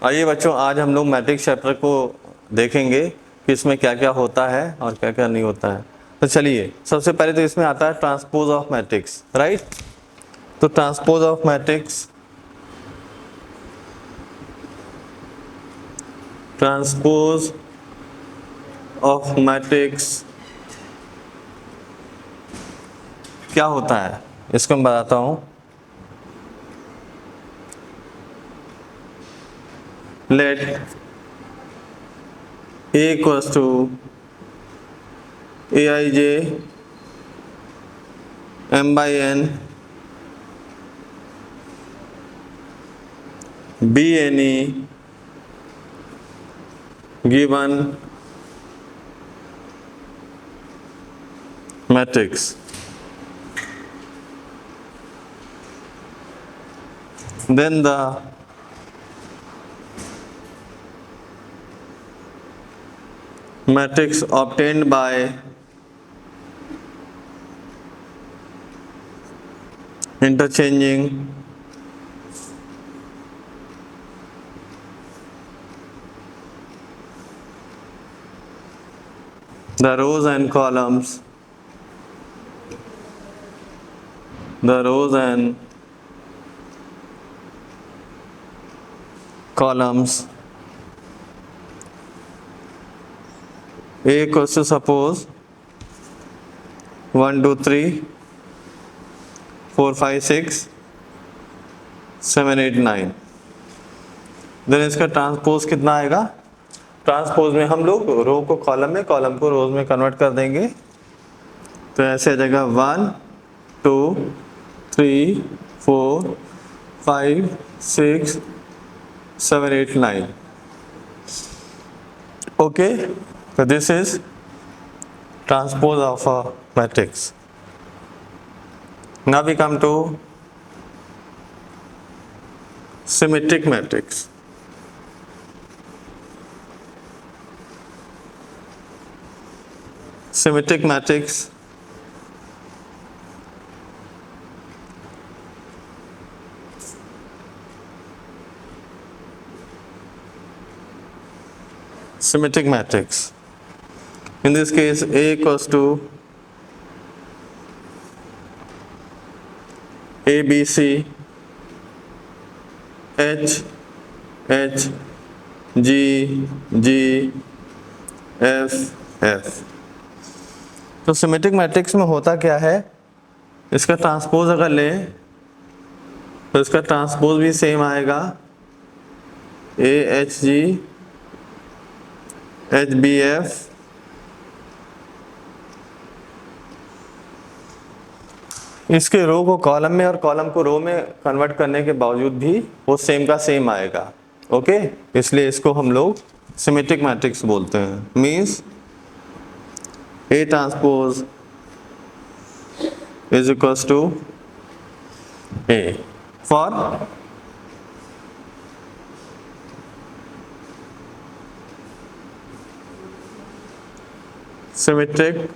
आइए बच्चों, आज हम लोग मैट्रिक्स चैप्टर को देखेंगे कि इसमें क्या क्या होता है और क्या क्या नहीं होता है। तो चलिए, सबसे पहले तो इसमें आता है ट्रांसपोज ऑफ मैट्रिक्स, राइट। तो transpose of matrix, transpose of matrix क्या होता है इसको मैं बताता हूँ। Let A equals to Aij m by n be any given matrix. Then the matrix obtained by interchanging the rows and columns, the rows and columns. A equals to, suppose 1 2 3 4 5 6 7 8 9, then इसका transpose कितना आएगा। Transpose में हम लोग रो को column में, column को रोज में कन्वर्ट कर देंगे। तो ऐसे आ जाएगा 1 2 3 4 5 6 7 8 9। Okay, so this is transpose of a matrix. Now we come to symmetric matrix. Symmetric matrix symmetric matrix. In this case, A equals to A B C H H G G F F। तो symmetric matrix में होता क्या है, इसका transpose अगर लें तो इसका ट्रांसपोज भी सेम आएगा, A H G H B F इसके रो को कॉलम में और कॉलम को रो में कन्वर्ट करने के बावजूद भी वो सेम का सेम आएगा। ओके, इसलिए इसको हम लोग सिमेट्रिक मैट्रिक्स बोलते हैं। Means A transpose is equals to A for symmetric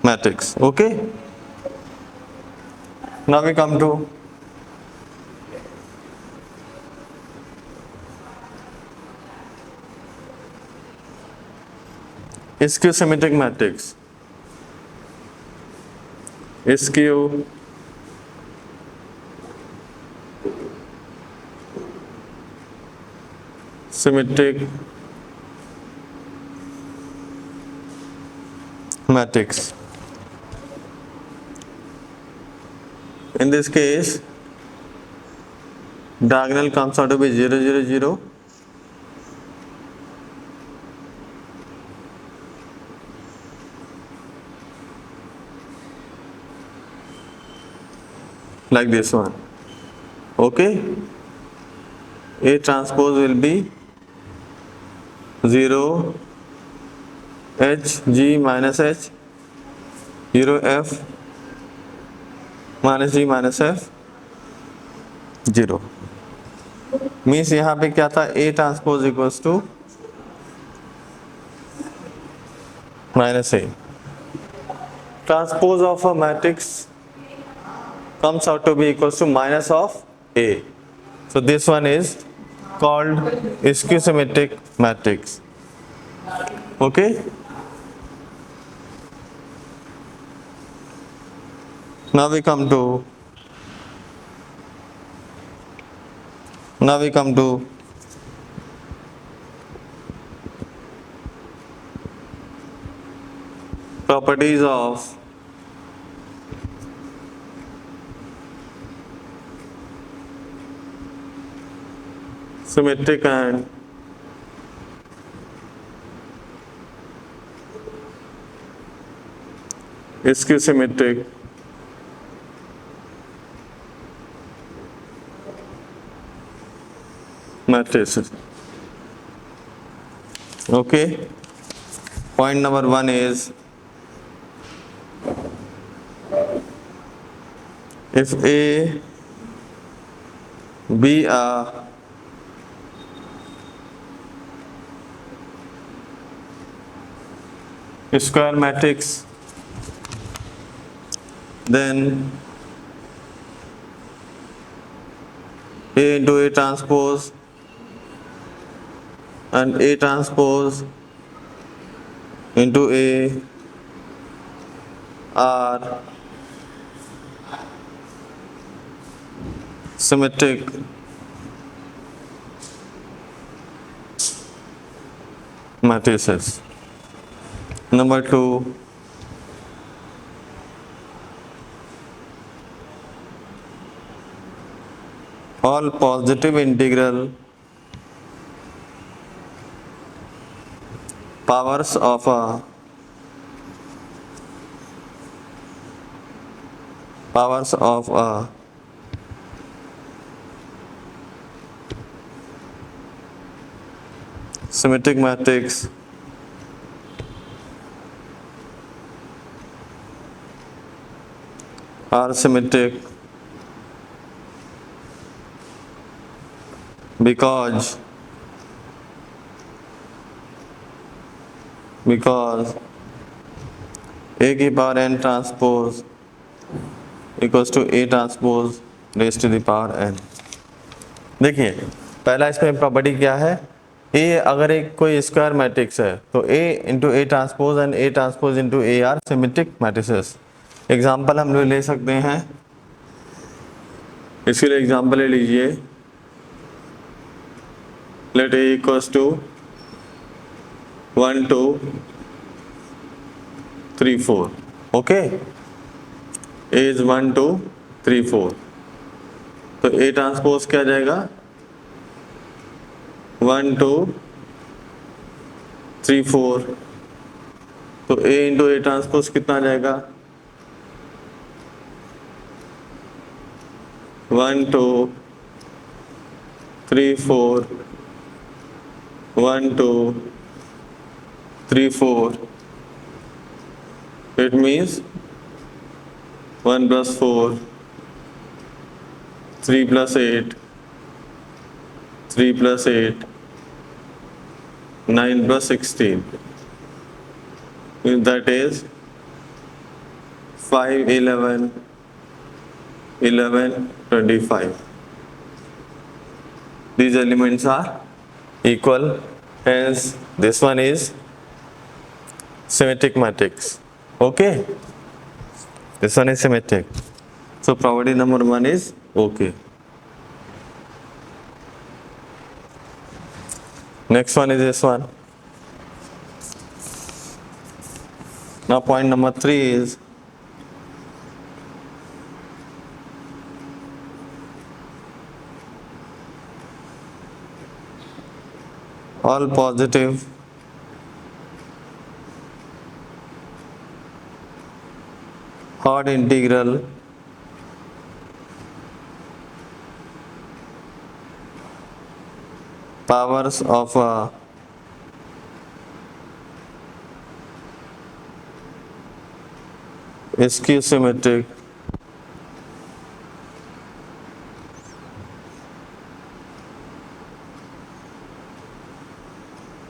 matrix. Okay, now we come to skew symmetric matrix. Skew symmetric matrix. In this case, diagonal comes out to be 0 0 0, like this one. Okay, A transpose will be 0 H G minus H 0 F minus G minus F 0। Means यहाँ पे क्या था, A transpose equals to minus A। Transpose of a matrix comes out to be equals to minus of A. So this one is called schizometric matrix. Okay. Now we come to properties of symmetric and schizometric matrices. Okay. Point number one is, if A be a square matrix, then A into A transpose and A transpose into A are symmetric matrices. Number two, all positive integral powers of a symmetric matrix are symmetric because A की power n transpose equals to A transpose raised to the power n. देखिए पहला इसमें property क्या है, A अगर एक कोई square matrix है तो A into A transpose and A transpose into A are symmetric matrices. Example हम लोग ले सकते हैं, इसके लिए एग्जाम्पल ले लीजिए. Let A equals to 1 2 3 4. Okay, A is 1 2 3 4, तो A ट्रांसपोज क्या जाएगा 1 2 3 4, तो A इंटू A ट्रांसपोज कितना आ जाएगा 1 2 3 4 1 2 3 4. It means 1 plus 4 3 plus 8 3 plus 8 9 plus 16, that is 5 11 11 25. These elements are equal, hence this one is symmetric matrix. Okay, this one is symmetric, so property number one is okay. Next one is this one. Now point number three is all positive odd integral powers of a schizometric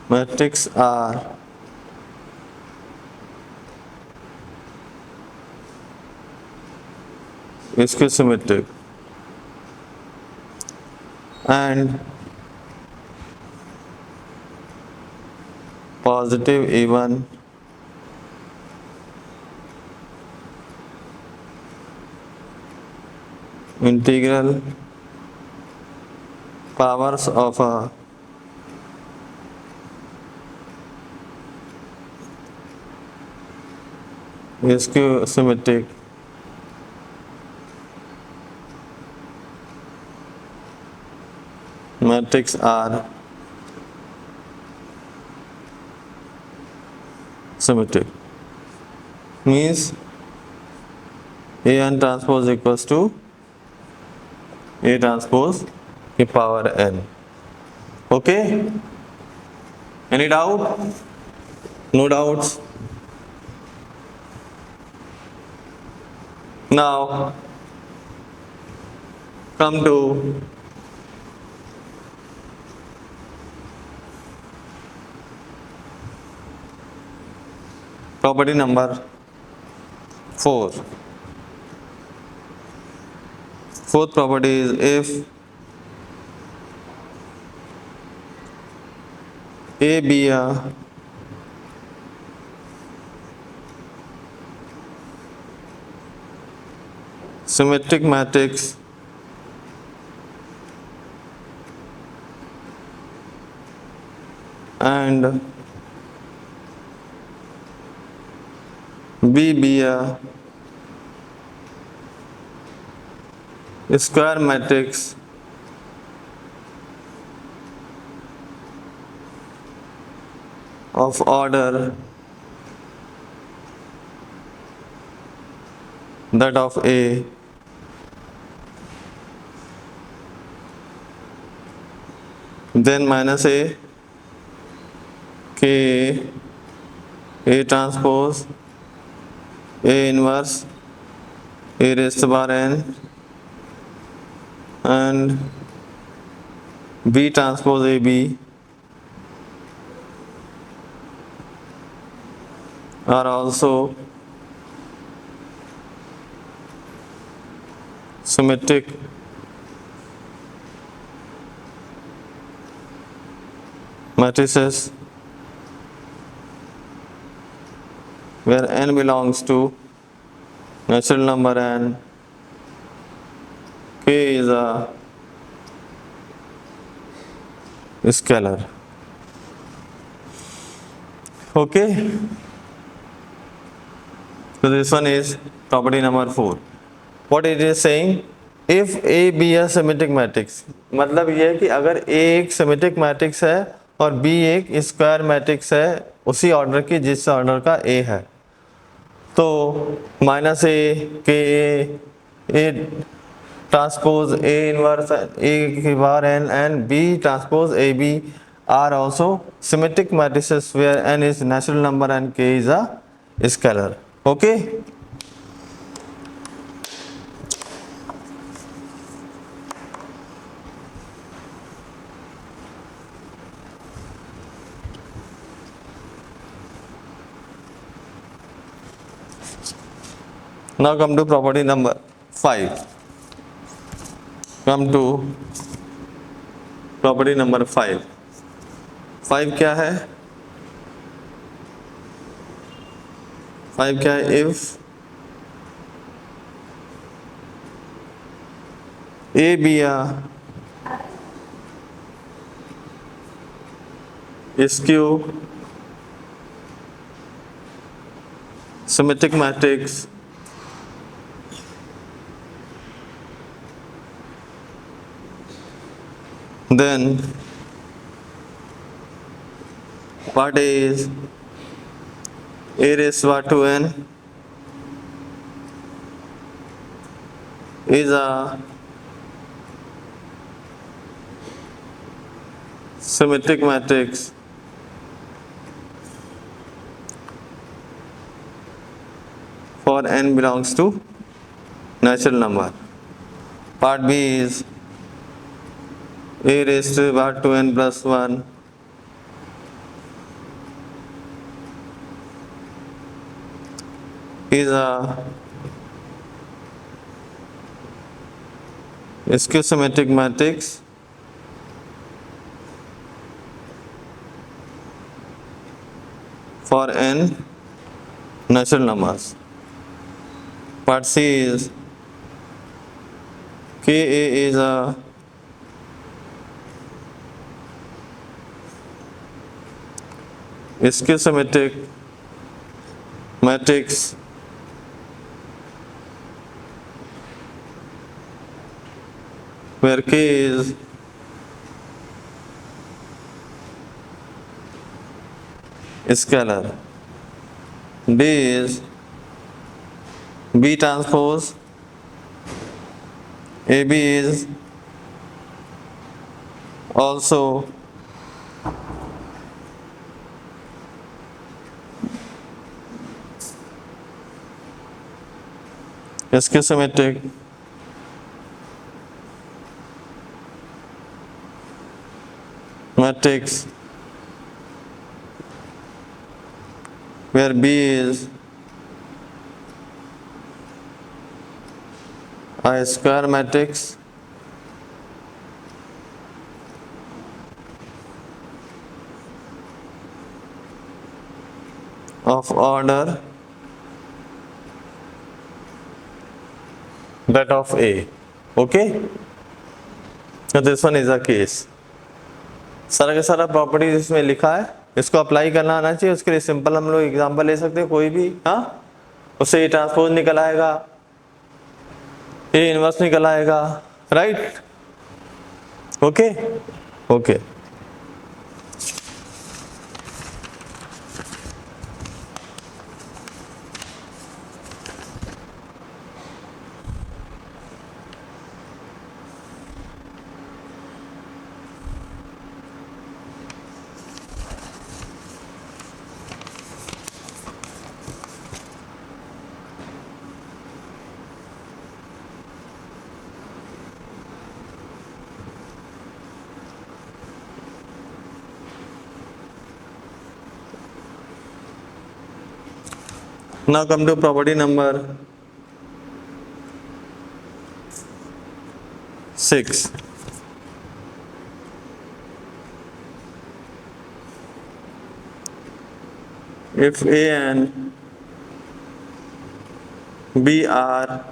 matrix are schizometric. and positive even integral powers of a skew symmetric matrix are symmetric. Means A n transpose equals to A transpose की power n. Okay? Any doubt? No doubts? Now come to property number 4. Fourth property is if A be a symmetric matrix and B be a square matrix of order that of A, then minus A K A transpose A inverse A raised to power n and B transpose AB are also symmetric matrices where n belongs to natural number and K is a scalar. Okay? So this one is property number 4. What it is saying? If A be a symmetric matrix, मतलब ये है कि अगर A एक symmetric matrix है और B एक square matrix है उसी ऑर्डर की जिस ऑर्डर का A है, तो माइनस ए के A transpose A inverse A की bar N and B transpose A B are also symmetric matrices where n is natural number and k is a scalar. Okay? Now come to property number 5. Come to property number 5. 5 क्या है? 5 क्या है? If A be a skew symmetric matrix then what is A raised to power 2n is a symmetric matrix for n belongs to natural number. Part B is A raised to power 2n plus 1 is a skew symmetric matrix n natural numbers. Part C is Ka is a schizometric matrix where K is scalar. D is B transpose. AB is also schizometric matrix where B is a square matrix of order that of A. Okay? So this one is a case. सारा का सारा properties इसमें लिखा है, इसको apply करना आना चाहिए. उसके लिए सिंपल हम लोग एग्जांपल ले सकते हैं कोई भी. हाँ, उससे ए ट्रांसपोज निकल आएगा, ए इनवर्स निकल आएगा. Right? Okay okay. Now come to property number 6. If A and B are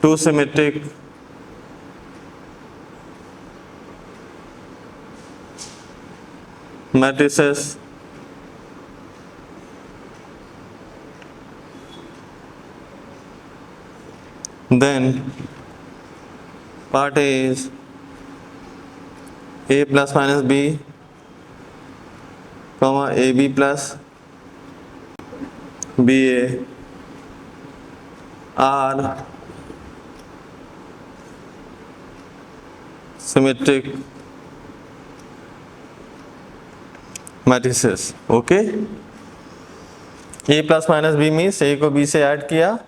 two symmetric matrices, then part A is A plus minus B, comma AB plus BA are symmetric matrices. Okay? A plus minus B means A को B से add किया.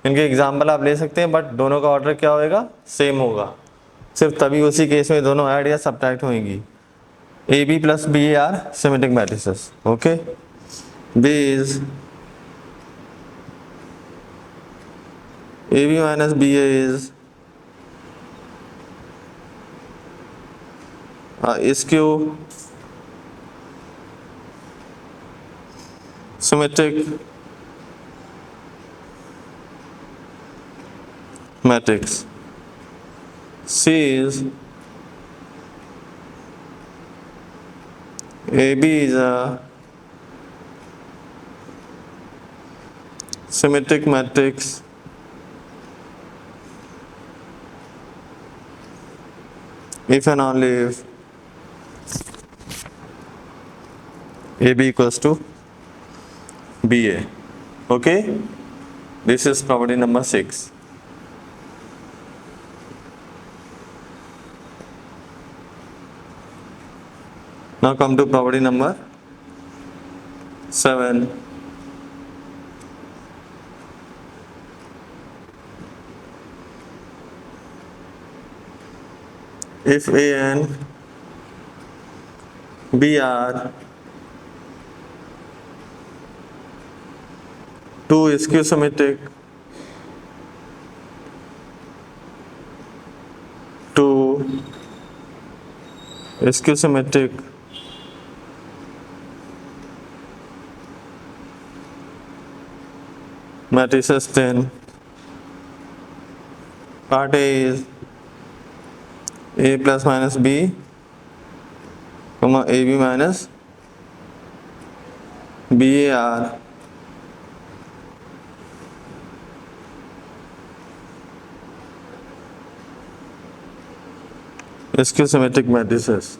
इनके example आप ले सकते हैं, but दोनों का ऑर्डर क्या होएगा? सेम होगा. सिर्फ तभी उसी केस में दोनों ऐड या सब्ट्रैक्ट होंगी. A B plus B are symmetric matrices. Okay. B is A B minus B is skew symmetric matrix. C is AB is a symmetric matrix if and only if AB equals to BA. Okay, this is property number 6. Now come to property number 7. If A and B are two schizometric matrices 10. Part A is A plus minus B, comma AB minus BAR skew symmetric matrices.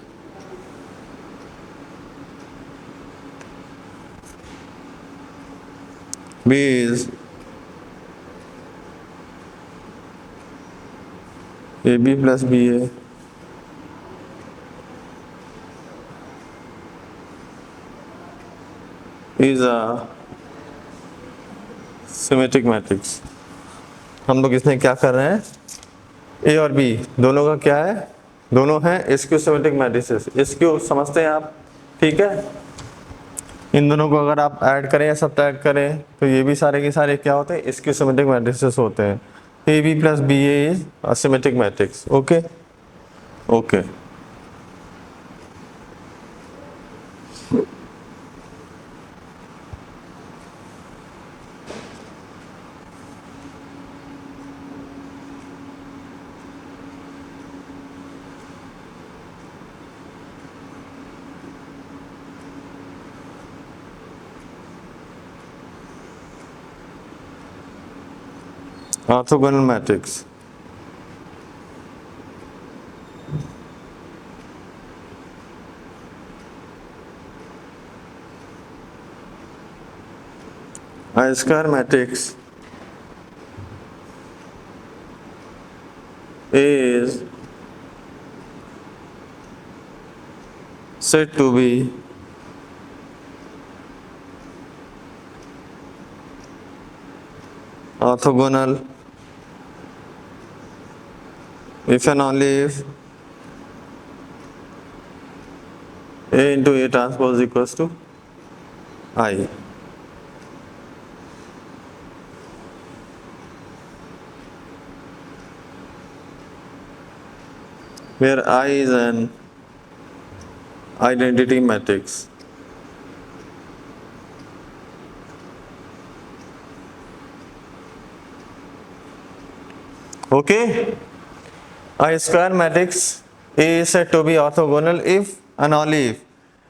B is AB plus BA is a symmetric matrix. हम लोग इसमें क्या कर रहे हैं, ए और B दोनों का क्या है, दोनों हैं स्क्यू सिमेट्रिक मैट्रिसेस. स्क्यू समझते हैं आप, ठीक है. इन दोनों को अगर आप ऐड करें या सब्ट्रैक्ट करें तो ये भी सारे के सारे क्या होते हैं, स्क्यू सिमेट्रिक मैट्रिसेस होते हैं. A B plus B A is a symmetric matrix. Okay okay. Orthogonal matrix. A square matrix is said to be orthogonal if and only if A into A transpose equals to I. Where I is an identity matrix. Okay? A square matrix A is said to be orthogonal if and only if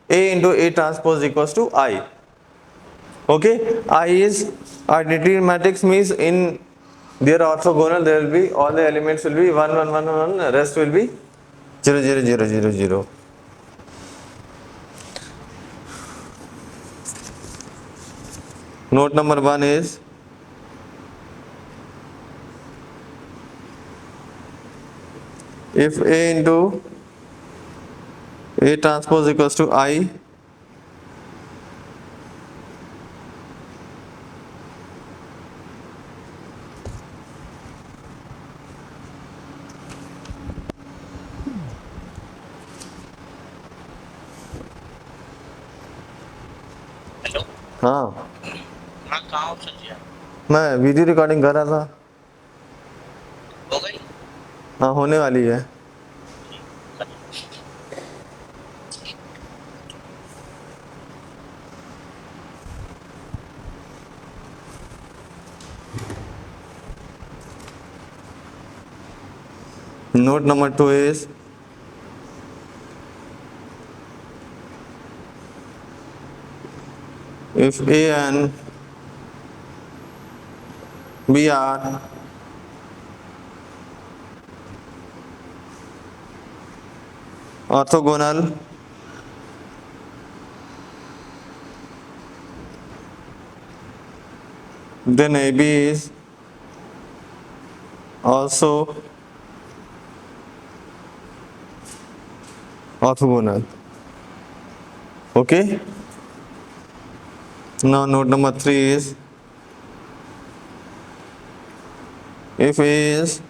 A into A transpose equals to I. Okay? I is identity matrix, means in their orthogonal there will be all the elements will be 1 1 1 1, rest will be 0 0 0 0 0. Note number 1 is if A into A transpose equals to I, hello. हाँ हाँ, कहाँ option दिया? मैं video recording कर रहा था. हो गई? हाँ होने वाली है. Note number 2 is if A and B are orthogonal then AB is also orthogonal. Okay. Now note number 3 is if A is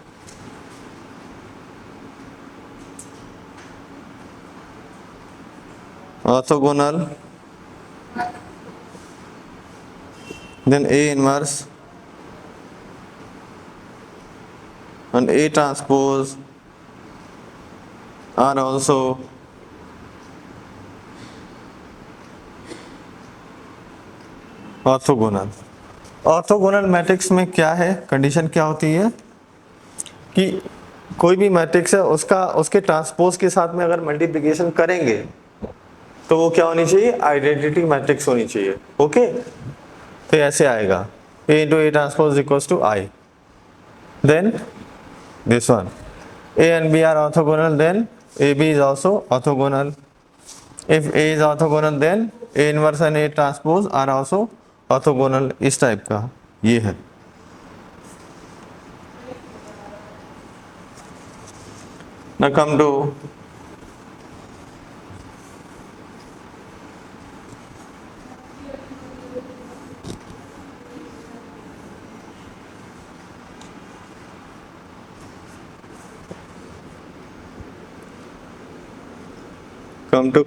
orthogonal then A inverse and A transpose are also orthogonal. Orthogonal matrix में क्या है, condition क्या होती है कि कोई भी matrix है उसका उसके ट्रांसपोज के साथ में अगर मल्टीप्लिकेशन करेंगे तो वो क्या होनी चाहिए, आइडेंटिटी मैट्रिक्स होनी चाहिए। ओके, तो ऐसे आएगा A into a transpose equals to I, then this one A and B are orthogonal, then AB is also orthogonal. If A is orthogonal, then A inverse and A transpose are also orthogonal. इस type का ये है। Now come to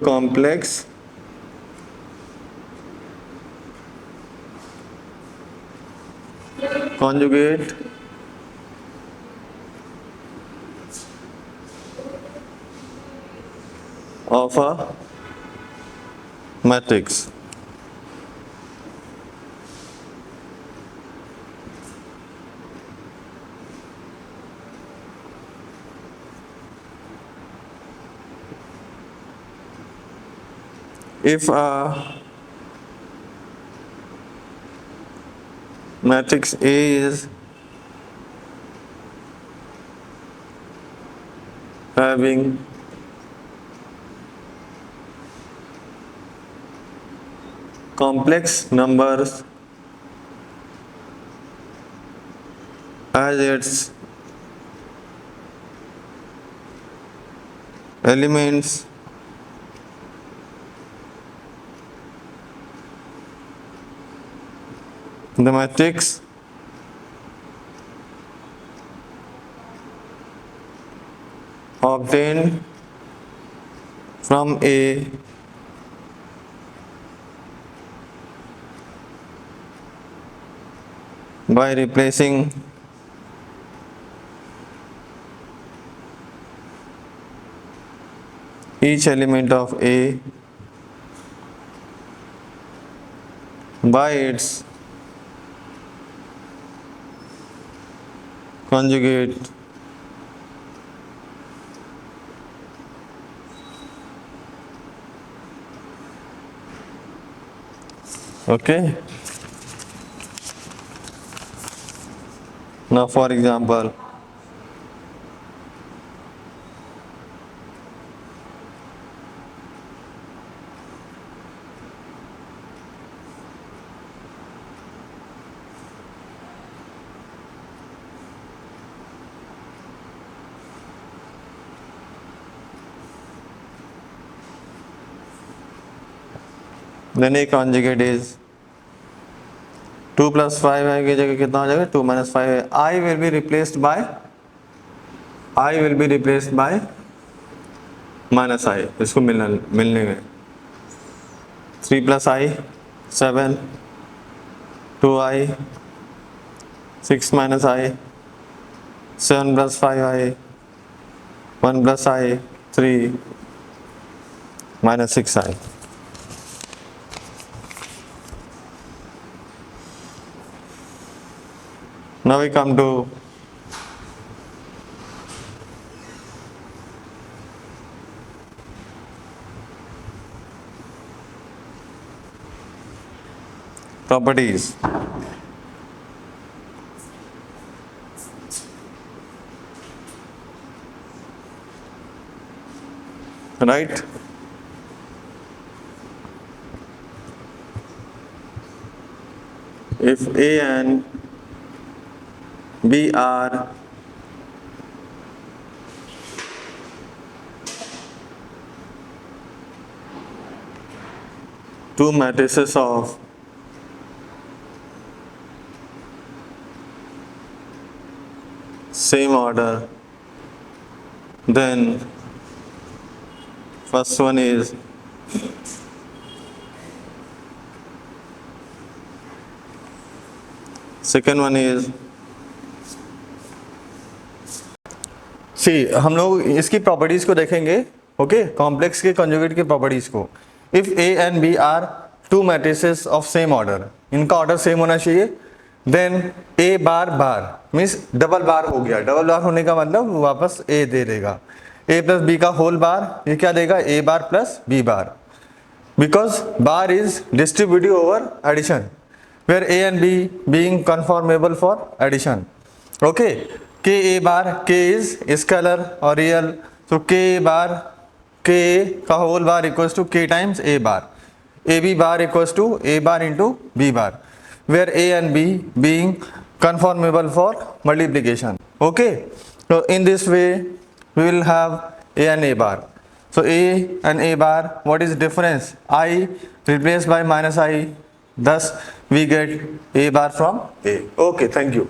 complex conjugate of a matrix. If a matrix A is having complex numbers as its elements, the matrix obtained from A by replacing each element of A by its conjugate okay. Now for example, then A conjugate is 2 plus 5 की जगह कितना हो जाएगा, 2 minus 5 है। I will be replaced by minus I, इसको मिलने में 3 plus I 7, 2I, 6 minus I, 7 plus 5I, 1 plus I 3, minus 6I. Now we come to properties. Right? If A and B are two matrices of same order, then first one is second one is सी, हम लोग इसकी properties को देखेंगे। Okay, complex के conjugate की properties को। If A and B are two matrices of same order, इनका order same होना चाहिए, then A bar bar means double bar हो गया, डबल बार होने का मतलब वापस ए दे देगा, ए प्लस बी का होल बार, ये क्या देगा A bar plus B bar, because bar is distributive over addition where a and b being conformable for addition. Okay, k a bar, k is scalar or real, so k a bar, k a का whole bar equals to k times a bar, a b bar equals to a bar into b bar, where a and b being conformable for multiplication. Okay, so in this way we will have a and a bar. So a and a bar, what is difference? I replaced by minus I, thus we get a bar from a. Okay, thank you.